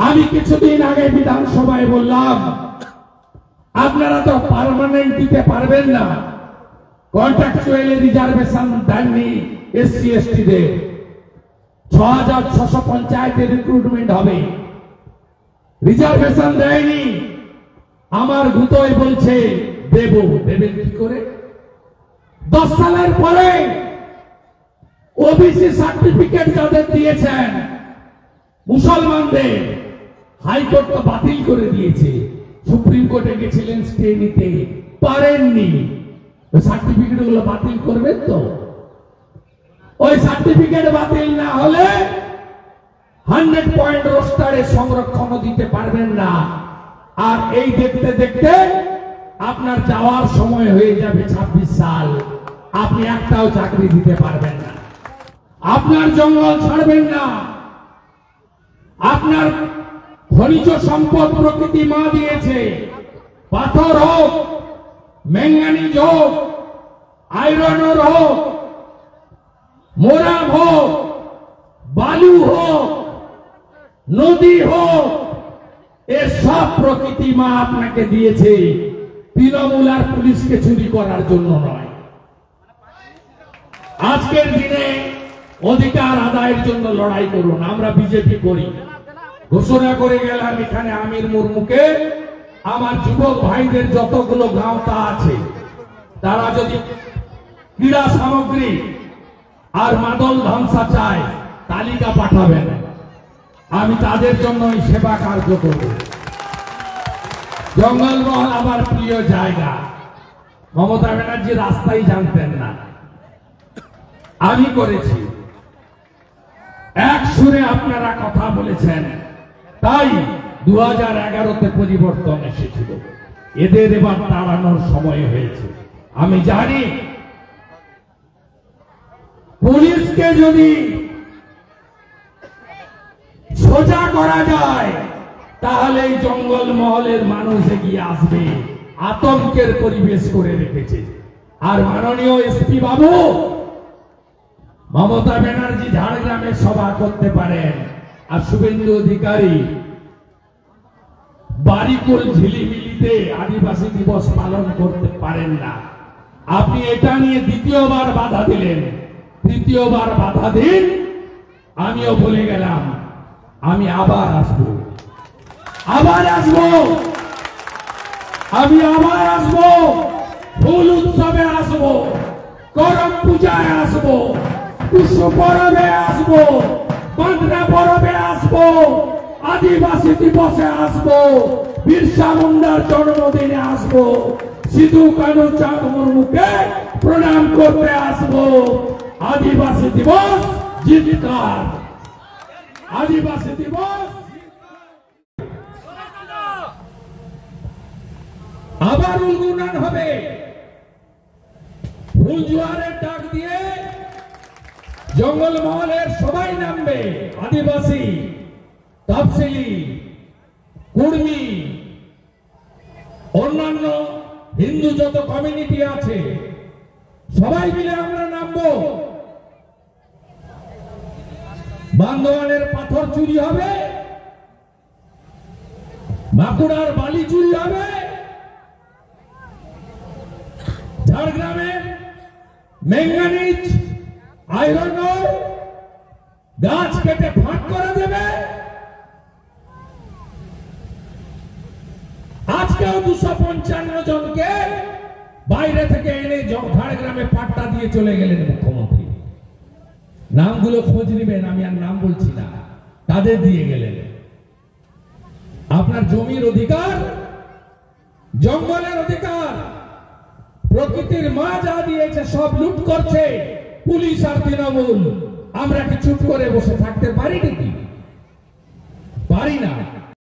আমি কিছুদিন আগে বিধানসভায় বললাম, আপনারা তো পার্মানেন্ট দিতে পারবেন না, কন্ট্রাকচুয়াল রিজার্ভেশন দেননি এসসি এসটি দের, 6600 পঞ্চায়েতের রিক্রুটমেন্ট হবে, রিজার্ভেশন দেয়নি। আমার গুতোয় বলছে দেব, দেবেন কি করে? 10 সালের পরে ওবিসি সার্টিফিকেট যাদের দিয়েছেন মুসলমানদের, হাইকোর্ট তো বাতিল করে দিয়েছে, সুপ্রিম কোর্টে গেছিলেন স্টে নিতে, পারেননি। ওই সার্টিফিকেট গুলো বাতিল করবেন তো? ওই সার্টিফিকেট বাতিল না হলে 100 পয়েন্ট রোস্টারে সংরক্ষণ দিতে পারবেন না। আর এই দেখতে দেখতে আপনার যাওয়ার সময় হয়ে যাবে 26 সাল, আপনি একটাও চাকরি দিতে পারবেন না, আপনার জঙ্গল ছাড়বেন না, আপনার খনিজ সম্পদ প্রকৃতি মা দিয়েছে, পাথর হোক, ম্যাঙ্গানিজ হোক, আয়রন হোক, মোরাম হোক, বালু হোক, নদী হোক, এর সব প্রকৃতি মা আপনাকে দিয়েছে, তৃণমূল আর পুলিশকে চুরি করার জন্য নয়। আজকের দিনে অধিকার আদায়ের জন্য লড়াই করুন। আমরা বিজেপি করি, ঘোষণা করে গেলাম এখানে আমির মুর্মুকে, আমার যুবক ভাইদের যতগুলো গাঁওতা আছে তারা যদি ক্রীড়া সামগ্রী আর মাদল ধ্বংসা চায় তালিকা পাঠাবেন, আমি তাদের জন্য সেবা কার্য করব। জঙ্গলমহল আমার প্রিয় জায়গা, মমতা ব্যানার্জি রাস্তাই জানতেন না, আমি করেছি। এক সুরে আপনারা কথা বলেছেন, তাই 2011-তে পরিবর্তন এসেছিল, এদের এবার তাড়ানোর সময় হয়েছে। আমি জানি পুলিশকে যদি সোজা করা যায় তাহলে এই জঙ্গলমহলের মানুষ এগিয়ে আসবে, আতঙ্কের পরিবেশ করে রেখেছে। আর মাননীয় এসপি বাবু, মমতা ব্যানার্জি ঝাড়গ্রামে সভা করতে পারেন, আর শুভেন্দু অধিকারী বারিকুল ঝিলিমিলিতে আদিবাসী দিবস পালন করতে পারেন না। আপনি এটা নিয়ে দ্বিতীয়বার বাধা দিলেন, তৃতীয়বার বাধা দিন। আমিও বলে গেলাম আমি আবার আসবো, আবার আসবো, আমি আবার আসবো, ফুল উৎসবে আসবো, করম পূজায় আসবো, পুষ্প পরবে আসবো, বাঁধনা পরবে আসবো, আদিবাসী দিবসে আসবো, বিরসা মুন্ডার জন্মদিনে আসবো, সিধু কানু চাঁদ মুর্মুকে প্রণাম করতে আসবো। আদিবাসী দিবস জিতকার, আদিবাসী দিবস আবার উন্নয়ন হবে। ফুল জোয়ারের ডাক দিয়ে জঙ্গলমহলের সবাই নামবে, আদিবাসী, তফসিলি, কুর্মী, অন্যান্য হিন্দু যত কমিউনিটি আছে সবাই মিলে আমরা নামবো। বান্দোয়ানের পাথর চুরি হবে, বাঁকুড়ার বালি চুরি হবে, ঝাড়গ্রামের ম্যাঙ্গানিজ, আয়রন গাছ কেটে ফাঁক করে দেবে। আজকেও 255 জনকে বাইরে থেকে এনে ঝাড়গ্রামে পাট্টা দিয়ে চলে গেলেন মুখ্যমন্ত্রী। নামগুলো খোঁজ নেবেন, আমি আর নাম বলছি না, তাদের দিয়ে গেলেন। আপনার জমির অধিকার, জঙ্গলের অধিকার, প্রকৃতির মা যা দিয়েছে সব লুট করছে পুলিশ আর তৃণমূল। আমরা কি চুপ করে বসে থাকতে পারি নাকি? পারি না।